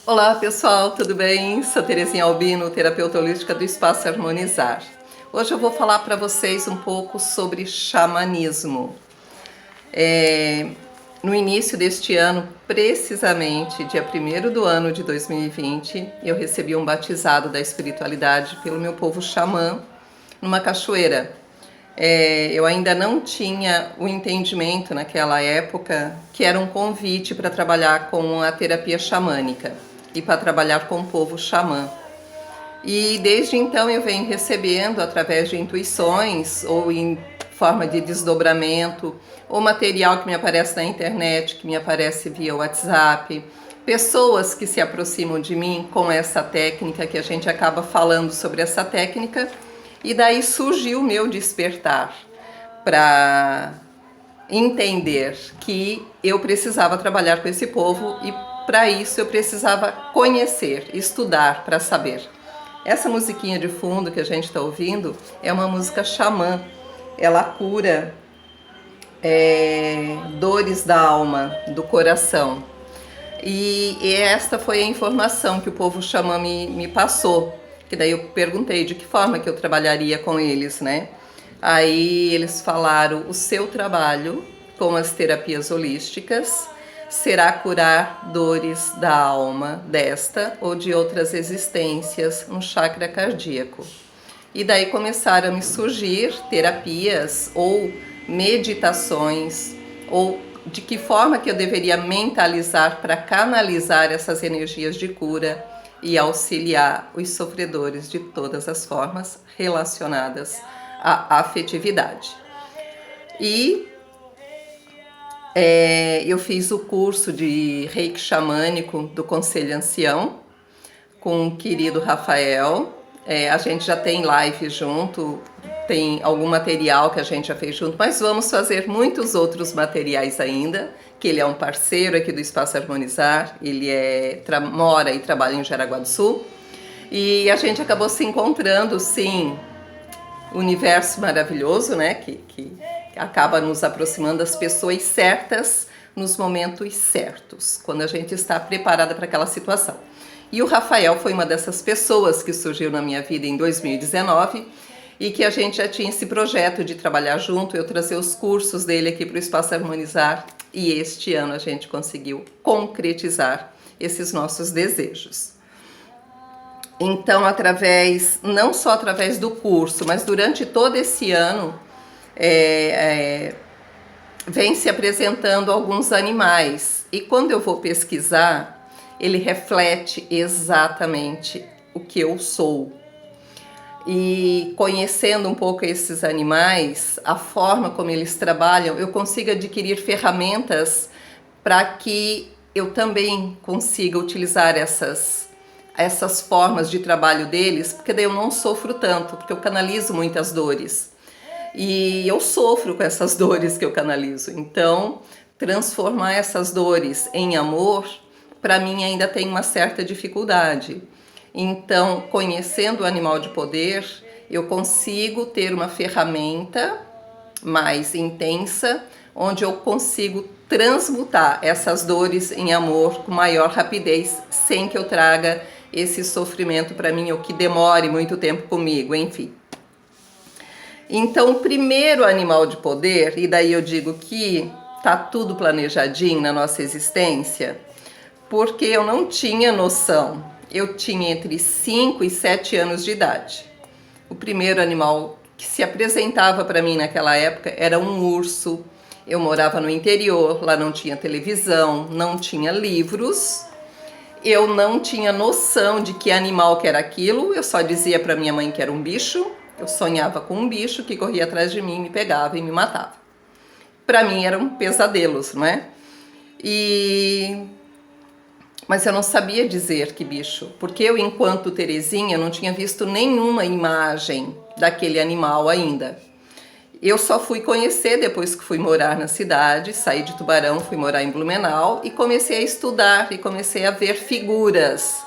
Olá pessoal, tudo bem? Sou Terezinha Albino, terapeuta holística do Espaço Harmonizar. Hoje eu vou falar para vocês um pouco sobre xamanismo. No início deste ano, precisamente dia 1º do ano de 2020, eu recebi um batizado da espiritualidade pelo meu povo xamã numa cachoeira. Eu ainda não tinha o entendimento naquela época que era um convite para trabalhar com a terapia xamânica e para trabalhar com o povo xamã. E desde então eu venho recebendo através de intuições ou em forma de desdobramento, ou material que me aparece na internet, que me aparece via WhatsApp, pessoas que se aproximam de mim com essa técnica, que a gente acaba falando sobre essa técnica, e daí surgiu o meu despertar para entender que eu precisava trabalhar com esse povo e para isso eu precisava conhecer, estudar para saber. Essa musiquinha de fundo que a gente está ouvindo é uma música xamã. Ela cura dores da alma, do coração. E esta foi a informação que o povo xamã me passou. Que daí eu perguntei de que forma que eu trabalharia com eles, né? Aí eles falaram: o seu trabalho com as terapias holísticas será curar dores da alma desta ou de outras existências no chakra cardíaco. E daí começaram a me surgir terapias ou meditações, ou de que forma que eu deveria mentalizar para canalizar essas energias de cura e auxiliar os sofredores de todas as formas relacionadas à afetividade. E eu fiz o curso de Reiki Xamânico do Conselho Ancião com o querido Rafael. A gente já tem live junto, tem algum material que a gente já fez junto, mas vamos fazer muitos outros materiais ainda, que ele é um parceiro aqui do Espaço Harmonizar, ele mora e trabalha em Jaraguá do Sul, e a gente acabou se encontrando, sim, universo maravilhoso, né, que acaba nos aproximando das pessoas certas nos momentos certos, quando a gente está preparada para aquela situação. E o Rafael foi uma dessas pessoas que surgiu na minha vida em 2019 e que a gente já tinha esse projeto de trabalhar junto, eu trazer os cursos dele aqui para o Espaço Harmonizar, e este ano a gente conseguiu concretizar esses nossos desejos. Então, não só através do curso, mas durante todo esse ano, vem se apresentando alguns animais. E quando eu vou pesquisar, ele reflete exatamente o que eu sou. E conhecendo um pouco esses animais, a forma como eles trabalham, eu consigo adquirir ferramentas para que eu também consiga utilizar essas formas de trabalho deles, porque daí eu não sofro tanto, porque eu canalizo muitas dores. E eu sofro com essas dores que eu canalizo. Então, transformar essas dores em amor, para mim ainda tem uma certa dificuldade. Então, conhecendo o animal de poder, eu consigo ter uma ferramenta mais intensa, onde eu consigo transmutar essas dores em amor com maior rapidez, sem que eu traga esse sofrimento para mim, ou que demore muito tempo comigo, enfim. Então, o primeiro animal de poder, e daí eu digo que tá tudo planejadinho na nossa existência, porque eu não tinha noção. Eu tinha entre 5 e 7 anos de idade. O primeiro animal que se apresentava para mim naquela época era um urso. Eu morava no interior, lá não tinha televisão, não tinha livros. Eu não tinha noção de que animal que era aquilo. Eu só dizia para minha mãe que era um bicho. Eu sonhava com um bicho que corria atrás de mim, me pegava e me matava. Para mim eram pesadelos, não é? Mas eu não sabia dizer que bicho, porque eu, enquanto Terezinha, não tinha visto nenhuma imagem daquele animal ainda. Eu só fui conhecer depois que fui morar na cidade, saí de Tubarão, fui morar em Blumenau e comecei a estudar e comecei a ver figuras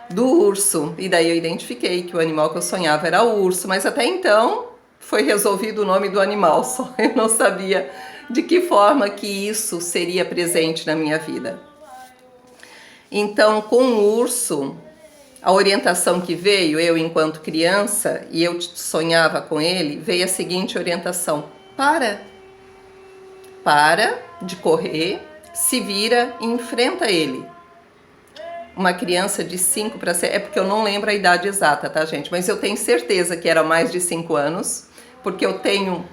do urso. E daí eu identifiquei que o animal que eu sonhava era o urso, mas até então foi resolvido o nome do animal, só eu não sabia de que forma que isso seria presente na minha vida. Então, com o urso, a orientação que veio, eu enquanto criança, e eu sonhava com ele, veio a seguinte orientação: para de correr, se vira e enfrenta ele. Uma criança de 5 para 7, é porque eu não lembro a idade exata, tá, gente? Mas eu tenho certeza que era mais de 5 anos, porque eu tenho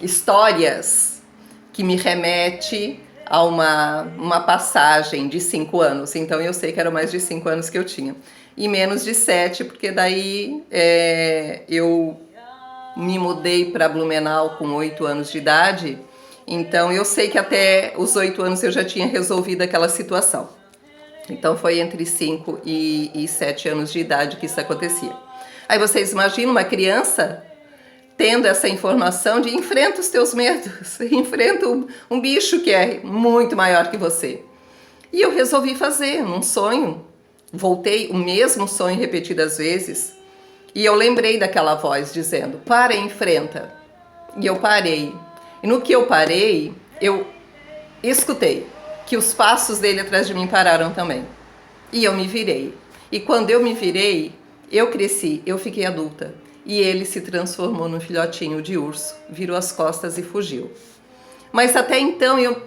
histórias que me remete a uma passagem de 5 anos. Então eu sei que era mais de 5 anos que eu tinha. E menos de 7, porque daí eu me mudei para Blumenau com 8 anos de idade. Então eu sei que até os 8 anos eu já tinha resolvido aquela situação. Então foi entre 5 e 7 anos de idade que isso acontecia. Aí vocês imaginam uma criança tendo essa informação de enfrenta os teus medos, enfrenta um bicho que é muito maior que você. E eu resolvi fazer num sonho, voltei o mesmo sonho repetidas vezes, e eu lembrei daquela voz dizendo, para e enfrenta. E eu parei. E no que eu parei, eu escutei que os passos dele atrás de mim pararam também. E eu me virei. E quando eu me virei, eu cresci, eu fiquei adulta. E ele se transformou num filhotinho de urso, virou as costas e fugiu. Mas até então eu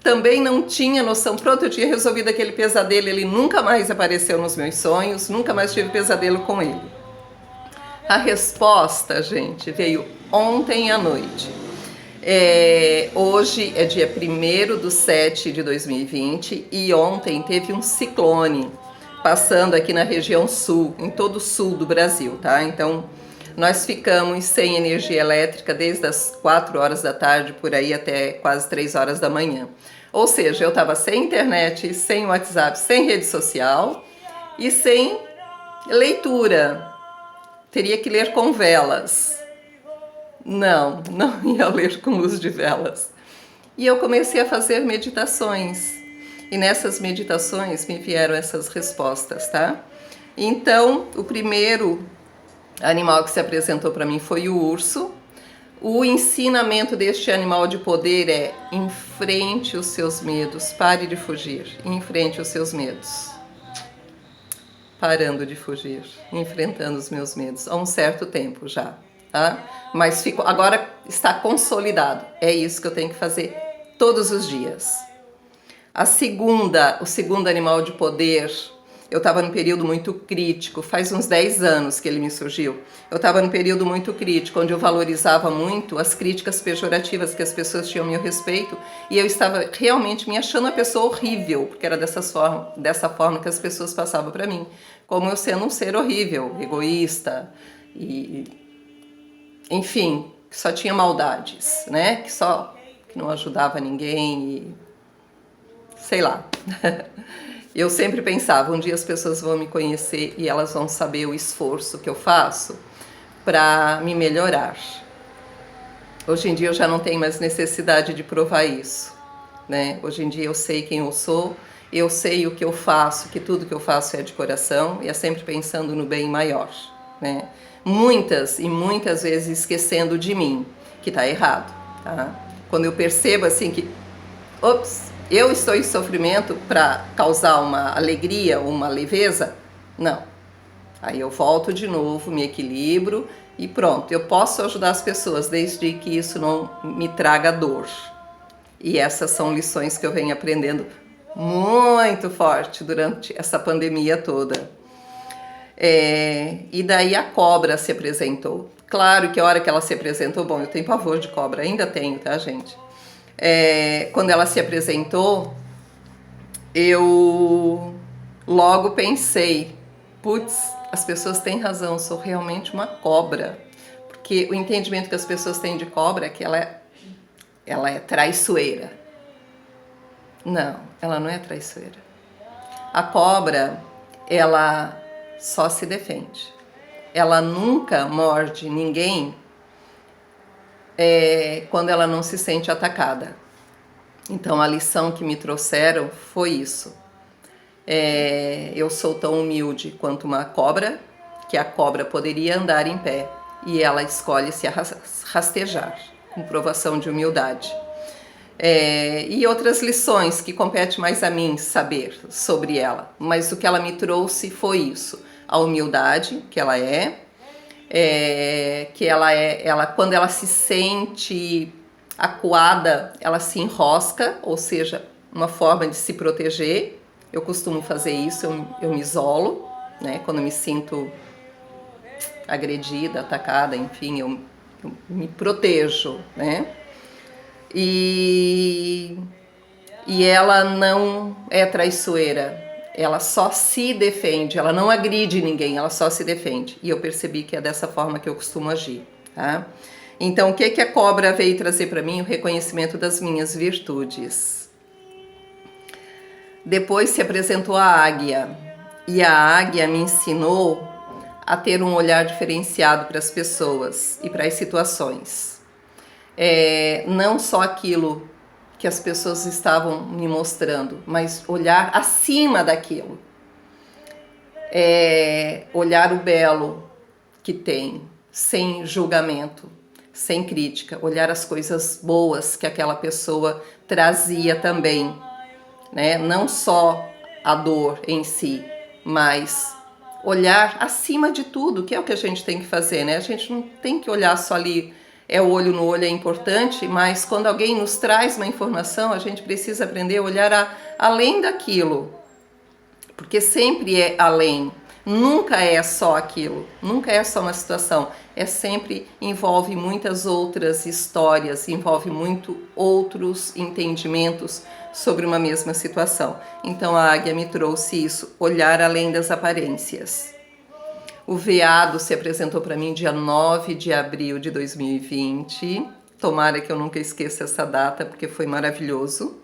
também não tinha noção. Pronto, eu tinha resolvido aquele pesadelo, ele nunca mais apareceu nos meus sonhos, nunca mais tive pesadelo com ele. A resposta, gente, veio ontem à noite. Hoje é dia 1º/7/2020 e ontem teve um ciclone passando aqui na região sul, em todo o sul do Brasil, tá? Então nós ficamos sem energia elétrica desde as 4 horas da tarde por aí até quase 3 horas da manhã. Ou seja, eu estava sem internet, sem WhatsApp, sem rede social e sem leitura. Teria que ler com velas. Não ia ler com luz de velas. E eu comecei a fazer meditações. E nessas meditações me vieram essas respostas, tá? Então, o primeiro animal que se apresentou para mim foi o urso. O ensinamento deste animal de poder é: enfrente os seus medos, pare de fugir, enfrente os seus medos. Parando de fugir, enfrentando os meus medos há um certo tempo já, tá? Mas agora está consolidado, é isso que eu tenho que fazer todos os dias. O segundo animal de poder, eu estava num período muito crítico, faz uns 10 anos que ele me surgiu. Eu estava num período muito crítico, onde eu valorizava muito as críticas pejorativas que as pessoas tinham a meu respeito, e eu estava realmente me achando uma pessoa horrível, porque era dessa forma que as pessoas passavam para mim, como eu sendo um ser horrível, egoísta, e enfim, que só tinha maldades, né? Que não ajudava ninguém e sei lá. Eu sempre pensava, um dia as pessoas vão me conhecer e elas vão saber o esforço que eu faço para me melhorar. Hoje em dia eu já não tenho mais necessidade de provar isso, né? Hoje em dia eu sei quem eu sou, eu sei o que eu faço, que tudo que eu faço é de coração e é sempre pensando no bem maior, né? Muitas e muitas vezes esquecendo de mim, que tá errado, tá? Quando eu percebo assim que, eu estou em sofrimento para causar uma alegria, uma leveza, não. Aí eu volto de novo, me equilibro e pronto, eu posso ajudar as pessoas desde que isso não me traga dor. E essas são lições que eu venho aprendendo muito forte durante essa pandemia toda. E daí a cobra se apresentou. Claro que a hora que ela se apresentou, bom, eu tenho pavor de cobra, ainda tenho, tá, gente? Quando ela se apresentou, eu logo pensei, putz, as pessoas têm razão, eu sou realmente uma cobra. Porque o entendimento que as pessoas têm de cobra é que ela é traiçoeira. Não, ela não é traiçoeira. A cobra, ela só se defende. Ela nunca morde ninguém quando ela não se sente atacada. Então a lição que me trouxeram foi isso. Eu sou tão humilde quanto uma cobra, que a cobra poderia andar em pé e ela escolhe se rastejar, com provação de humildade. E outras lições que compete mais a mim saber sobre ela. Mas o que ela me trouxe foi isso: a humildade que ela ela quando ela se sente acuada, ela se enrosca, ou seja, uma forma de se proteger. Eu costumo fazer isso, eu me isolo, né? Quando eu me sinto agredida, atacada, enfim, eu me protejo, né? E ela não é traiçoeira, ela só se defende, ela não agride ninguém, ela só se defende. E eu percebi que é dessa forma que eu costumo agir, tá? Então, o que a cobra veio trazer para mim? O reconhecimento das minhas virtudes. Depois se apresentou a águia, e a águia me ensinou a ter um olhar diferenciado para as pessoas e para as situações. Não só aquilo que as pessoas estavam me mostrando, mas olhar acima daquilo. Olhar o belo que tem, sem julgamento, sem crítica. Olhar as coisas boas que aquela pessoa trazia também, né? Não só a dor em si, mas olhar acima de tudo, que é o que a gente tem que fazer, né? A gente não tem que olhar só ali, o olho no olho é importante, mas quando alguém nos traz uma informação, a gente precisa aprender a olhar além daquilo, porque sempre é além, nunca é só aquilo, nunca é só uma situação, sempre envolve muitas outras histórias, envolve muito outros entendimentos sobre uma mesma situação. Então a águia me trouxe isso, olhar além das aparências. O veado se apresentou para mim dia 9 de abril de 2020. Tomara que eu nunca esqueça essa data, porque foi maravilhoso.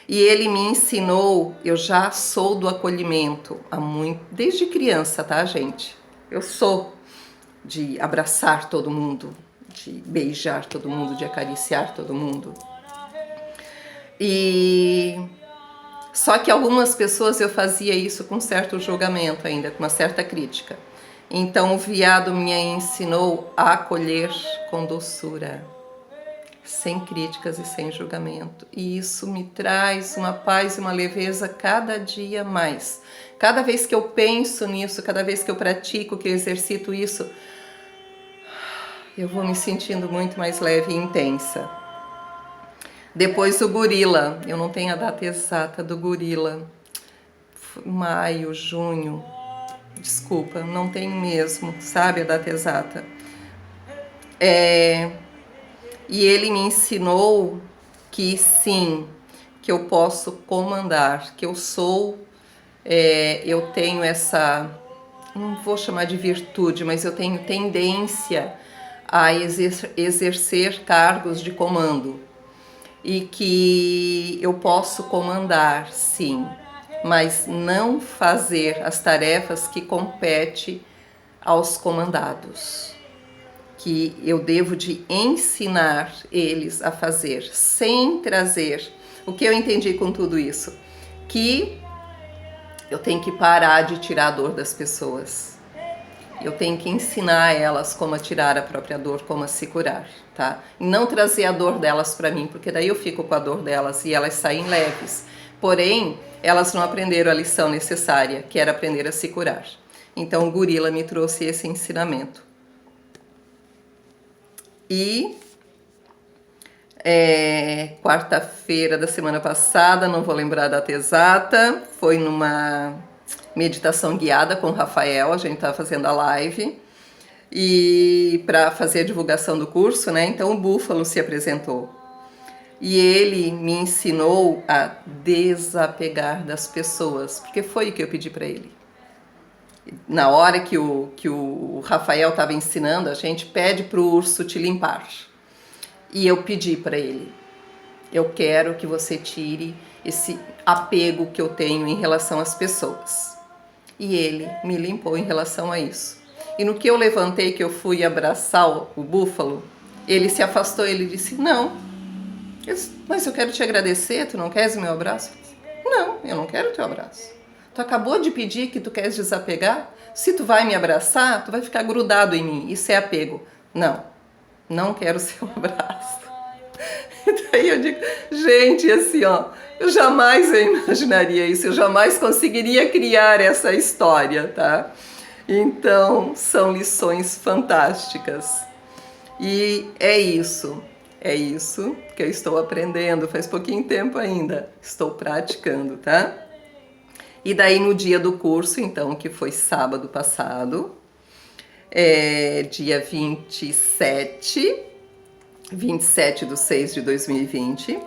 E ele me ensinou, eu já sou do acolhimento, desde criança, tá, gente? Eu sou de abraçar todo mundo, de beijar todo mundo, de acariciar todo mundo. Só que algumas pessoas eu fazia isso com certo julgamento ainda, com uma certa crítica. Então o veado me ensinou a acolher com doçura, sem críticas e sem julgamento. E isso me traz uma paz e uma leveza cada dia mais. Cada vez que eu penso nisso, cada vez que eu pratico, que eu exercito isso, eu vou me sentindo muito mais leve e intensa. Depois o gorila, eu não tenho a data exata do gorila, maio, junho, desculpa, não tenho mesmo, sabe a data exata. E ele me ensinou que sim, que eu posso comandar, que eu tenho essa, não vou chamar de virtude, mas eu tenho tendência a exercer cargos de comando. E que eu posso comandar, sim, mas não fazer as tarefas que competem aos comandados. Que eu devo de ensinar eles a fazer, sem trazer. O que eu entendi com tudo isso? Que eu tenho que parar de tirar a dor das pessoas. Eu tenho que ensinar elas como a tirar a própria dor, como a se curar, tá? E não trazer a dor delas para mim, porque daí eu fico com a dor delas e elas saem leves. Porém, elas não aprenderam a lição necessária, que era aprender a se curar. Então o gorila me trouxe esse ensinamento. E quarta-feira da semana passada, não vou lembrar a data exata, foi numa meditação guiada com o Rafael, a gente estava fazendo a live, e para fazer a divulgação do curso, né? Então o búfalo se apresentou. E ele me ensinou a desapegar das pessoas, porque foi o que eu pedi para ele. Na hora que o Rafael estava ensinando, a gente pede para o urso te limpar. E eu pedi para ele, eu quero que você tire esse apego que eu tenho em relação às pessoas. E ele me limpou em relação a isso. E no que eu levantei, que eu fui abraçar o búfalo, ele se afastou, ele disse, não, mas eu quero te agradecer, tu não queres o meu abraço? Não, eu não quero o teu abraço. Tu acabou de pedir que tu queres desapegar? Se tu vai me abraçar, tu vai ficar grudado em mim, isso é apego. Não, não quero o seu abraço. Daí eu digo, gente, assim, ó, eu jamais imaginaria isso, eu jamais conseguiria criar essa história, tá? Então, são lições fantásticas. E é isso que eu estou aprendendo, faz pouquinho tempo ainda, estou praticando, tá? E daí no dia do curso, então, que foi sábado passado, dia 27/6/2020,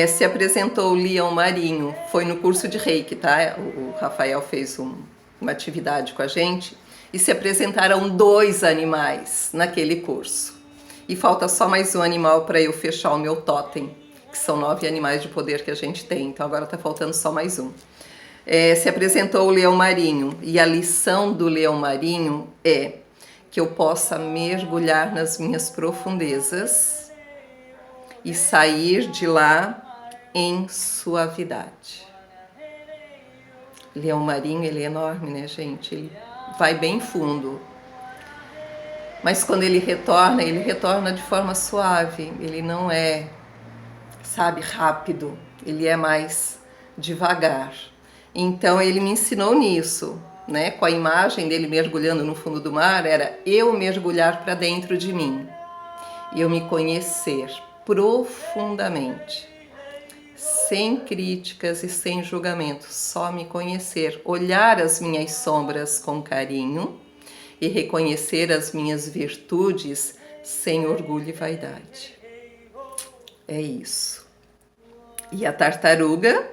se apresentou o Leão Marinho, foi no curso de Reiki, tá? O Rafael fez uma atividade com a gente e se apresentaram 2 animais naquele curso. E falta só mais um animal para eu fechar o meu totem, que são 9 animais de poder que a gente tem, então agora tá faltando só mais um. Se apresentou o Leão Marinho e a lição do Leão Marinho é que eu possa mergulhar nas minhas profundezas e sair de lá em suavidade. Leão Marinho, ele é enorme, né, gente? Ele vai bem fundo. Mas quando ele retorna de forma suave. Ele não é, sabe, rápido. Ele é mais devagar. Então ele me ensinou nisso, né? Com a imagem dele mergulhando no fundo do mar, era eu mergulhar para dentro de mim. E eu me conhecer profundamente. Sem críticas e sem julgamento, só me conhecer, olhar as minhas sombras com carinho e reconhecer as minhas virtudes sem orgulho e vaidade. É isso. E a tartaruga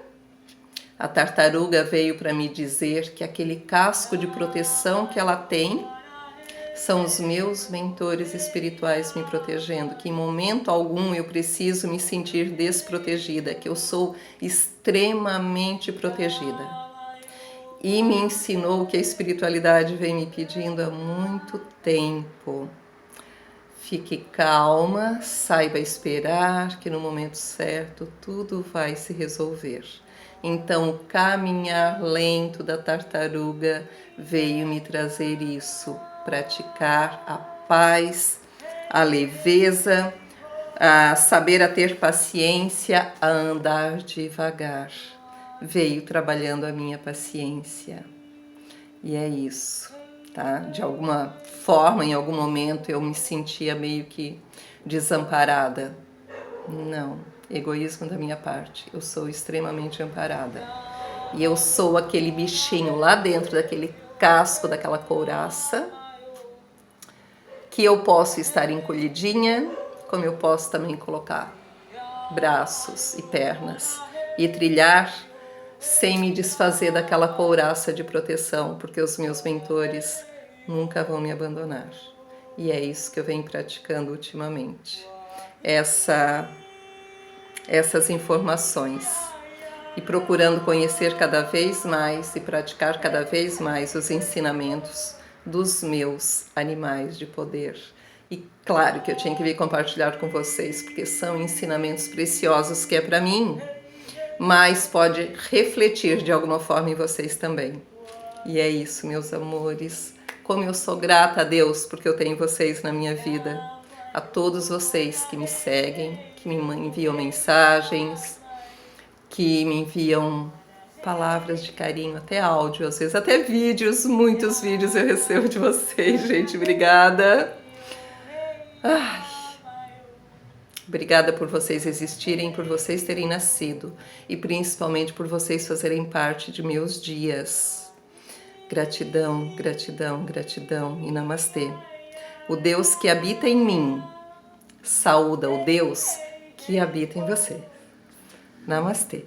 veio para me dizer que aquele casco de proteção que ela tem são os meus mentores espirituais me protegendo, que em momento algum eu preciso me sentir desprotegida, que eu sou extremamente protegida. E me ensinou que a espiritualidade vem me pedindo há muito tempo. Fique calma, saiba esperar, que no momento certo tudo vai se resolver. Então, o caminhar lento da tartaruga veio me trazer isso. Praticar a paz, a leveza, a saber a ter paciência, a andar devagar. Veio trabalhando a minha paciência. E é isso, tá? De alguma forma, em algum momento, eu me sentia meio que desamparada. Não, egoísmo da minha parte. Eu sou extremamente amparada. E eu sou aquele bichinho lá dentro daquele casco, daquela couraça, que eu posso estar encolhidinha, como eu posso também colocar braços e pernas e trilhar sem me desfazer daquela couraça de proteção, porque os meus mentores nunca vão me abandonar. E é isso que eu venho praticando ultimamente. Essas informações. E procurando conhecer cada vez mais e praticar cada vez mais os ensinamentos dos meus animais de poder. E claro que eu tinha que vir compartilhar com vocês, porque são ensinamentos preciosos que é para mim, mas pode refletir de alguma forma em vocês também. E é isso, meus amores. Como eu sou grata a Deus porque eu tenho vocês na minha vida. A todos vocês que me seguem, que me enviam mensagens, que me enviam palavras de carinho, até áudio, às vezes até vídeos, muitos vídeos eu recebo de vocês, gente, obrigada. Ai, obrigada por vocês existirem, por vocês terem nascido e principalmente por vocês fazerem parte de meus dias. Gratidão, gratidão, gratidão e namastê. O Deus que habita em mim saúda o Deus que habita em você. Namastê.